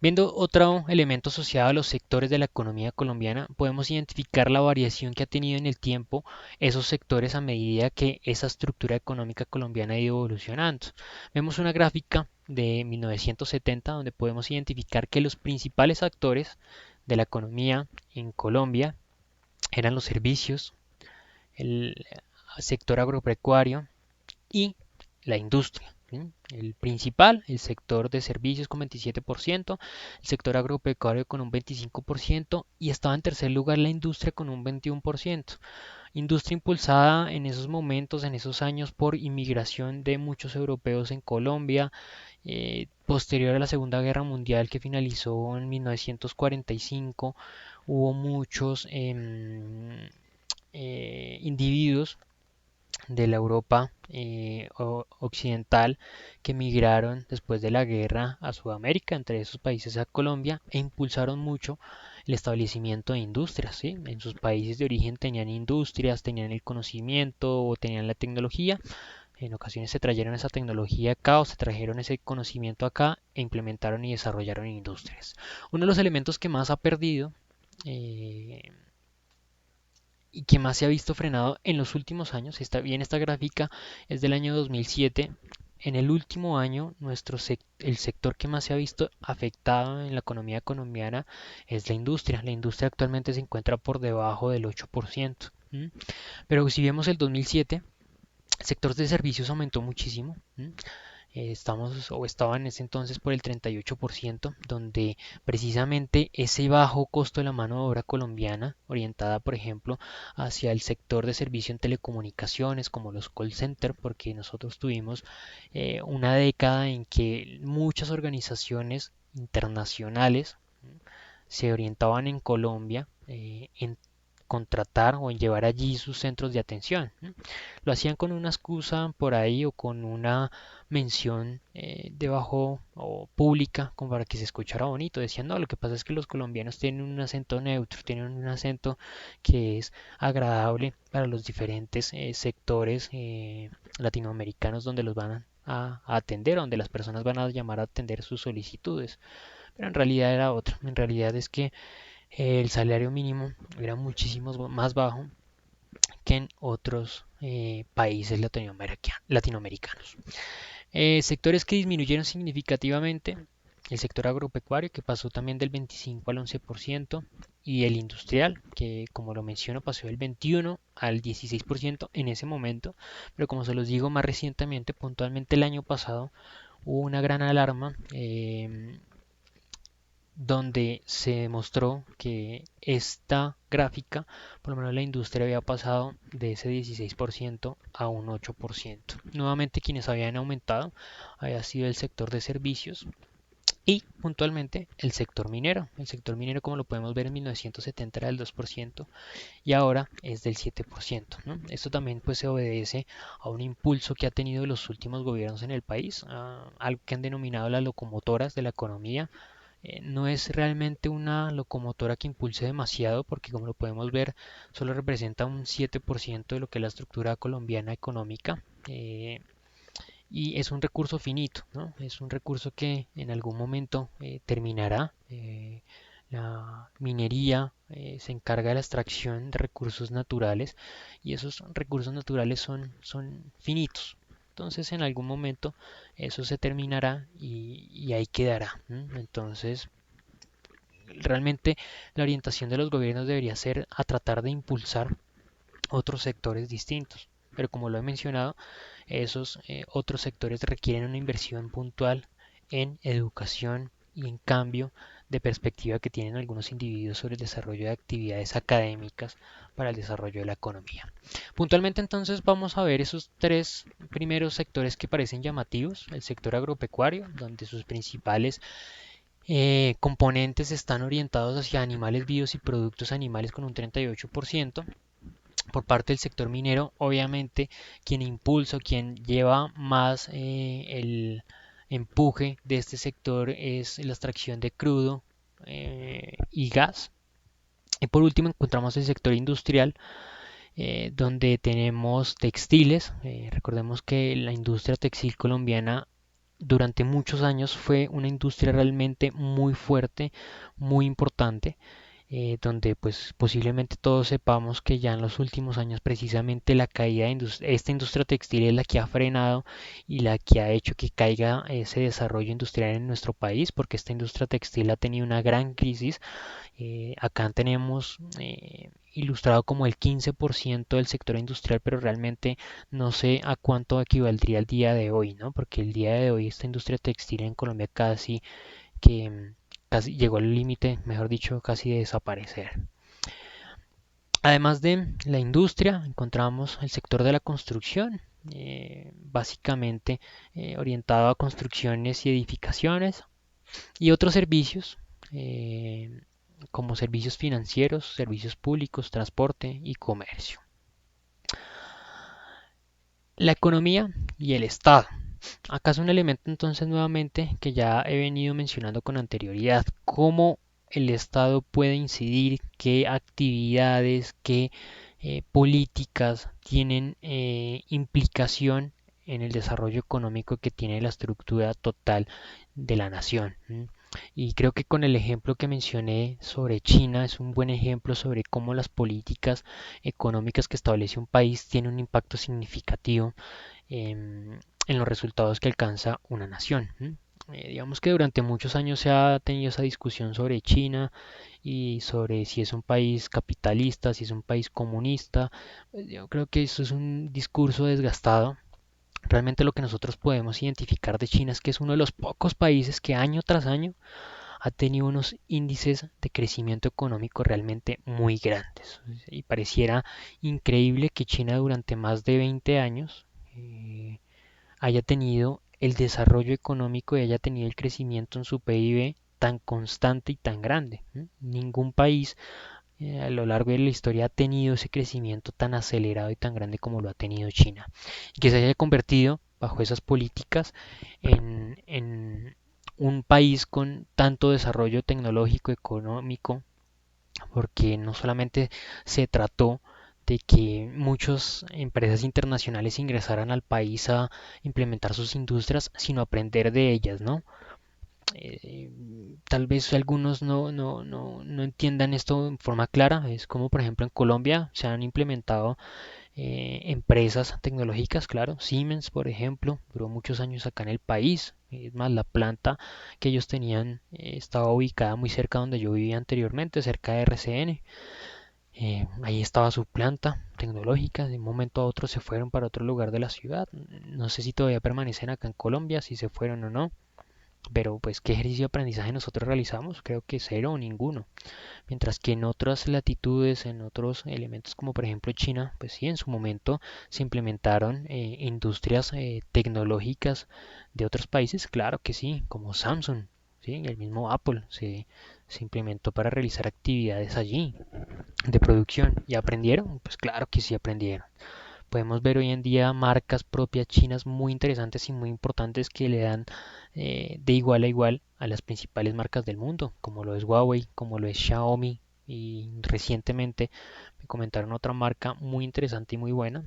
Viendo otro elemento asociado a los sectores de la economía colombiana, podemos identificar la variación que ha tenido en el tiempo esos sectores a medida que esa estructura económica colombiana ha ido evolucionando. Vemos una gráfica de 1970 donde podemos identificar que los principales actores de la economía en Colombia eran los servicios, el sector agropecuario y la industria. El principal, el sector de servicios con 27%, el sector agropecuario con un 25% y estaba en tercer lugar la industria con un 21%. Industria impulsada en esos momentos, en esos años, por inmigración de muchos europeos en Colombia, posterior a la Segunda Guerra Mundial que finalizó en 1945, hubo muchos individuos de la Europa occidental que migraron después de la guerra a Sudamérica, entre esos países a Colombia, e impulsaron mucho el establecimiento de industrias, ¿sí? En sus países de origen tenían industrias, tenían el conocimiento o tenían la tecnología. En ocasiones se trajeron esa tecnología acá o se trajeron ese conocimiento acá e implementaron y desarrollaron industrias. Uno de los elementos que más ha perdido eh, y que más se ha visto frenado en los últimos años, está bien, esta gráfica es del año 2007. En el último año, el sector que más se ha visto afectado en la economía colombiana es la industria. La industria actualmente se encuentra por debajo del 8%. ¿M? Pero si vemos el 2007, el sector de servicios aumentó muchísimo. Estamos o estaba en ese entonces por el 38%, donde precisamente ese bajo costo de la mano de obra colombiana, orientada por ejemplo hacia el sector de servicio en telecomunicaciones como los call centers, porque nosotros tuvimos una década en que muchas organizaciones internacionales se orientaban en Colombia en contratar o en llevar allí sus centros de atención. Lo hacían con una excusa por ahí o con una mención debajo o pública como para que se escuchara bonito. Decían, no, lo que pasa es que los colombianos tienen un acento neutro, tienen un acento que es agradable para los diferentes sectores latinoamericanos donde los van a atender, donde las personas van a llamar a atender sus solicitudes. Pero en realidad era otro. En realidad es que el salario mínimo era muchísimo más bajo que en otros países latinoamericanos. Sectores que disminuyeron significativamente, el sector agropecuario que pasó también del 25 al 11% y el industrial que como lo menciono pasó del 21 al 16% en ese momento, pero como se los digo más recientemente, puntualmente el año pasado hubo una gran alarma donde se demostró que esta gráfica, por lo menos la industria había pasado de ese 16% a un 8%. Nuevamente quienes habían aumentado había sido el sector de servicios y puntualmente el sector minero. El sector minero, como lo podemos ver, en 1970 era del 2% y ahora es del 7%, ¿no? Esto también pues se obedece a un impulso que ha tenido los últimos gobiernos en el país, algo que han denominado las locomotoras de la economía. No es realmente una locomotora que impulse demasiado porque como lo podemos ver solo representa un 7% de lo que es la estructura colombiana económica y es un recurso finito, ¿no? Es un recurso que en algún momento terminará. La minería se encarga de la extracción de recursos naturales y esos recursos naturales son finitos. Entonces en algún momento eso se terminará y ahí quedará. Entonces realmente la orientación de los gobiernos debería ser a tratar de impulsar otros sectores distintos. Pero como lo he mencionado, esos otros sectores requieren una inversión puntual en educación y en cambio de perspectiva que tienen algunos individuos sobre el desarrollo de actividades académicas para el desarrollo de la economía. Puntualmente entonces vamos a ver esos tres primeros sectores que parecen llamativos. El sector agropecuario, donde sus principales componentes están orientados hacia animales vivos y productos animales con un 38%. Por parte del sector minero, obviamente, quien impulsa, quien lleva más el empuje de este sector es la extracción de crudo y gas. Y por último encontramos el sector industrial, donde tenemos textiles. Recordemos que la industria textil colombiana durante muchos años fue una industria realmente muy fuerte, muy importante, donde pues posiblemente todos sepamos que ya en los últimos años precisamente la caída de esta industria textil es la que ha frenado y la que ha hecho que caiga ese desarrollo industrial en nuestro país, porque esta industria textil ha tenido una gran crisis. Acá tenemos ilustrado como el 15% del sector industrial, pero realmente no sé a cuánto equivaldría el día de hoy, ¿no? Porque el día de hoy esta industria textil en Colombia que casi llegó al límite, mejor dicho, casi de desaparecer. Además de la industria, encontramos el sector de la construcción, básicamente orientado a construcciones y edificaciones y otros servicios como servicios financieros, servicios públicos, transporte y comercio. La economía y el Estado. Acá es un elemento entonces nuevamente que ya he venido mencionando con anterioridad, cómo el Estado puede incidir, qué actividades, qué políticas tienen implicación en el desarrollo económico que tiene la estructura total de la nación. Y creo que con el ejemplo que mencioné sobre China es un buen ejemplo sobre cómo las políticas económicas que establece un país tienen un impacto significativo en los resultados que alcanza una nación. Digamos que durante muchos años se ha tenido esa discusión sobre China y sobre si es un país capitalista, si es un país comunista. Yo creo que eso es un discurso desgastado. Realmente lo que nosotros podemos identificar de China es que es uno de los pocos países que año tras año ha tenido unos índices de crecimiento económico realmente muy grandes. Y pareciera increíble que China durante más de 20 años haya tenido el desarrollo económico y haya tenido el crecimiento en su PIB tan constante y tan grande. Ningún país a lo largo de la historia ha tenido ese crecimiento tan acelerado y tan grande como lo ha tenido China. Y que se haya convertido bajo esas políticas en un país con tanto desarrollo tecnológico, económico, porque no solamente se trató de que muchas empresas internacionales ingresaran al país a implementar sus industrias, sino aprender de ellas, ¿no? Eh, Tal vez algunos no entiendan esto en forma clara, es como por ejemplo en Colombia se han implementado empresas tecnológicas, claro, Siemens por ejemplo, duró muchos años acá en el país, es más, la planta que ellos tenían estaba ubicada muy cerca donde yo vivía anteriormente, cerca de RCN. Ahí estaba su planta tecnológica, de un momento a otro se fueron para otro lugar de la ciudad. No sé si todavía permanecen acá en Colombia, si se fueron o no, pero pues qué ejercicio de aprendizaje nosotros realizamos, creo que cero o ninguno. Mientras que en otras latitudes, en otros elementos como por ejemplo China, pues sí, en su momento se implementaron industrias tecnológicas de otros países, claro que sí, como Samsung, ¿sí? Y el mismo Apple se implementó para realizar actividades allí de producción. ¿Y aprendieron? Pues claro que sí aprendieron. Podemos ver hoy en día marcas propias chinas muy interesantes y muy importantes que le dan de igual a igual a las principales marcas del mundo, como lo es Huawei, como lo es Xiaomi. Y recientemente me comentaron otra marca muy interesante y muy buena,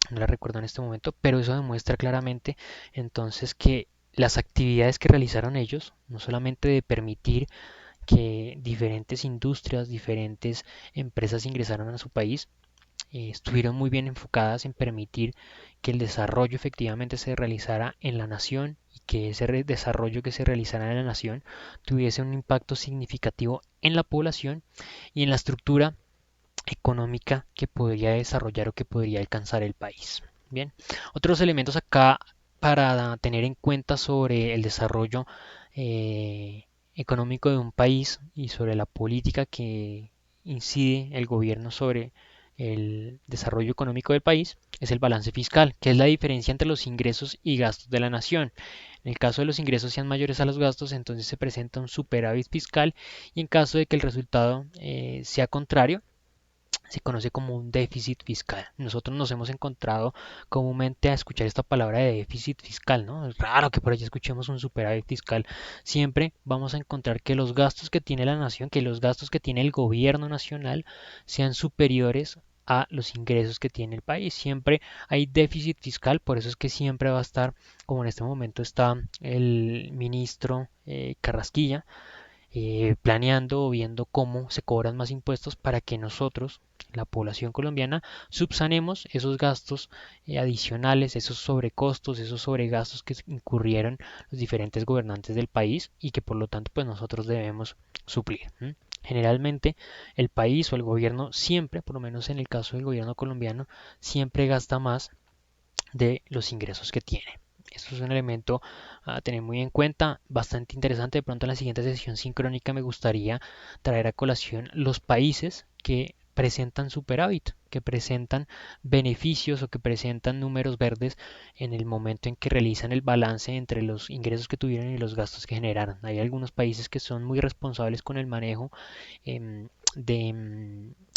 no la recuerdo en este momento, pero eso demuestra claramente entonces que las actividades que realizaron ellos, no solamente de permitir que diferentes industrias, diferentes empresas ingresaran a su país, estuvieron muy bien enfocadas en permitir que el desarrollo efectivamente se realizara en la nación y que ese desarrollo que se realizara en la nación tuviese un impacto significativo en la población y en la estructura económica que podría desarrollar o que podría alcanzar el país. Bien, otros elementos acá para tener en cuenta sobre el desarrollo económico de un país y sobre la política que incide el gobierno sobre el desarrollo económico del país es el balance fiscal, que es la diferencia entre los ingresos y gastos de la nación. En el caso de los ingresos sean mayores a los gastos, entonces se presenta un superávit fiscal y en caso de que el resultado sea contrario, se conoce como un déficit fiscal. Nosotros nos hemos encontrado comúnmente a escuchar esta palabra de déficit fiscal, ¿no? Es raro que por allí escuchemos un superávit fiscal. Siempre vamos a encontrar que los gastos que tiene la nación, que los gastos que tiene el gobierno nacional sean superiores a los ingresos que tiene el país. Siempre hay déficit fiscal, por eso es que siempre va a estar, como en este momento está el ministro Carrasquilla, planeando o viendo cómo se cobran más impuestos para que nosotros, la población colombiana, subsanemos esos gastos adicionales, esos sobrecostos, esos sobregastos que incurrieron los diferentes gobernantes del país y que por lo tanto pues nosotros debemos suplir. Generalmente el país o el gobierno siempre, por lo menos en el caso del gobierno colombiano, siempre gasta más de los ingresos que tiene. Esto es un elemento a tener muy en cuenta, bastante interesante. De pronto en la siguiente sesión sincrónica me gustaría traer a colación los países que presentan superávit, que presentan beneficios o que presentan números verdes en el momento en que realizan el balance entre los ingresos que tuvieron y los gastos que generaron. Hay algunos países que son muy responsables con el manejo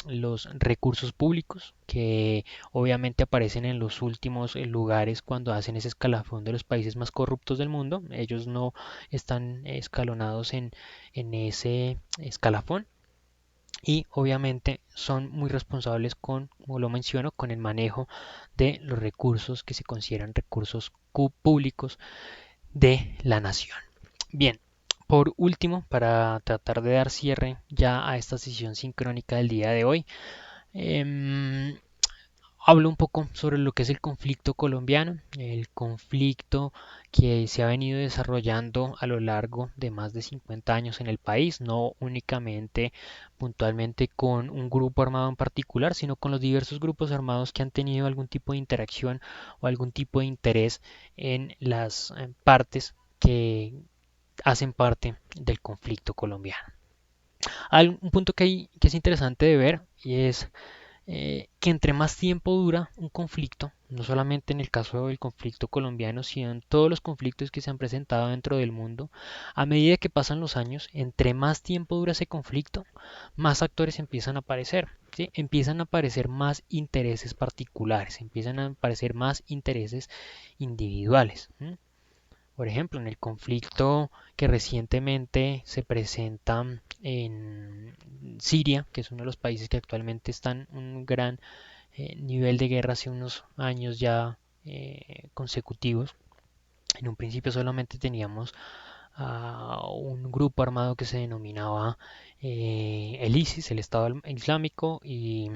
los recursos públicos que obviamente aparecen en los últimos lugares cuando hacen ese escalafón de los países más corruptos del mundo. Ellos no están escalonados en ese escalafón y obviamente son muy responsables con, como lo menciono, con el manejo de los recursos que se consideran recursos públicos de la nación. Bien, por último, para tratar de dar cierre ya a esta sesión sincrónica del día de hoy, eh, hablo un poco sobre lo que es el conflicto colombiano, el conflicto que se ha venido desarrollando a lo largo de más de 50 años en el país, no únicamente puntualmente con un grupo armado en particular, sino con los diversos grupos armados que han tenido algún tipo de interacción o algún tipo de interés en las partes que hacen parte del conflicto colombiano. Hay un punto que es interesante de ver y es que entre más tiempo dura un conflicto, no solamente en el caso del conflicto colombiano, sino en todos los conflictos que se han presentado dentro del mundo, a medida que pasan los años, entre más tiempo dura ese conflicto, más actores empiezan a aparecer, ¿sí? Empiezan a aparecer más intereses particulares, empiezan a aparecer más intereses individuales. Por ejemplo, en el conflicto que recientemente se presenta en Siria, que es uno de los países que actualmente están en un gran nivel de guerra hace unos años ya consecutivos. En un principio solamente teníamos a un grupo armado que se denominaba el ISIS, el Estado Islámico, y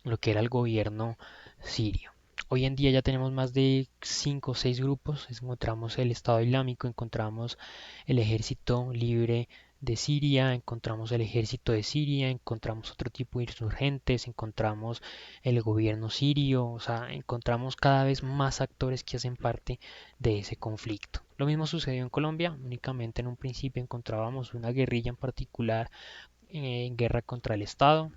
lo que era el gobierno sirio. Hoy en día ya tenemos más de 5 o 6 grupos. Encontramos el Estado Islámico, encontramos el Ejército Libre de Siria, encontramos el Ejército de Siria, encontramos otro tipo de insurgentes, encontramos el gobierno sirio, o sea, encontramos cada vez más actores que hacen parte de ese conflicto. Lo mismo sucedió en Colombia, únicamente en un principio encontrábamos una guerrilla en particular en guerra contra el Estado,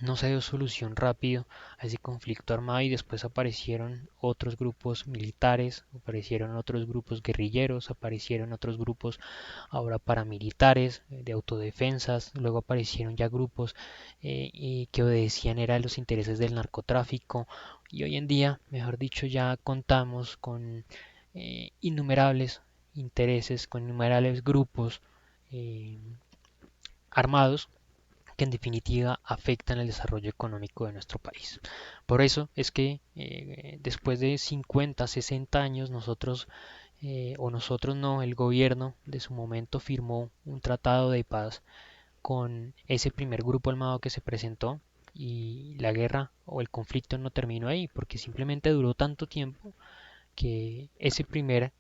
no se dio solución rápido a ese conflicto armado y después aparecieron otros grupos militares, aparecieron otros grupos guerrilleros, aparecieron otros grupos ahora paramilitares de autodefensas, luego aparecieron ya grupos y que obedecían eran los intereses del narcotráfico y hoy en día, mejor dicho, ya contamos con innumerables intereses, con innumerables grupos eh, armados que en definitiva afectan el desarrollo económico de nuestro país. Por eso es que después de 50, 60 años nosotros, o nosotros no, el gobierno de su momento firmó un tratado de paz con ese primer grupo armado que se presentó y la guerra o el conflicto no terminó ahí porque simplemente duró tanto tiempo que ese primer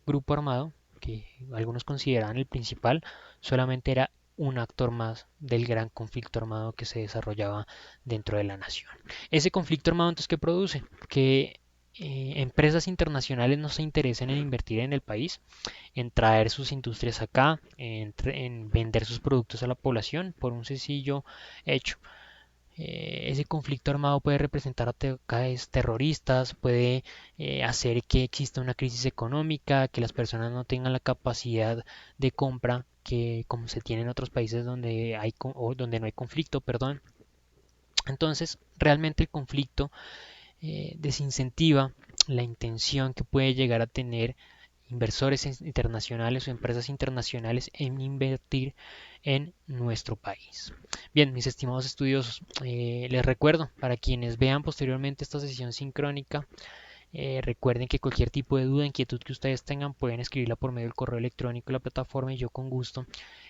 grupo armado, que algunos consideraban el principal, solamente era un actor más del gran conflicto armado que se desarrollaba dentro de la nación. Ese conflicto armado entonces, ¿qué produce? Que empresas internacionales no se interesen en invertir en el país, en traer sus industrias acá, en vender sus productos a la población por un sencillo hecho. Ese conflicto armado puede representar ataques terroristas, puede hacer que exista una crisis económica, que las personas no tengan la capacidad de compra que como se tiene en otros países donde hay o donde no hay conflicto, perdón. Entonces, realmente el conflicto desincentiva la intención que puede llegar a tener inversores internacionales o empresas internacionales en invertir en nuestro país. Bien, mis estimados estudiosos, les recuerdo para quienes vean posteriormente esta sesión sincrónica, recuerden que cualquier tipo de duda, inquietud que ustedes tengan pueden escribirla por medio del correo electrónico de la plataforma y yo con gusto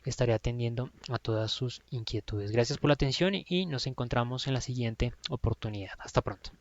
estaré atendiendo a todas sus inquietudes. Gracias por la atención y nos encontramos en la siguiente oportunidad. Hasta pronto.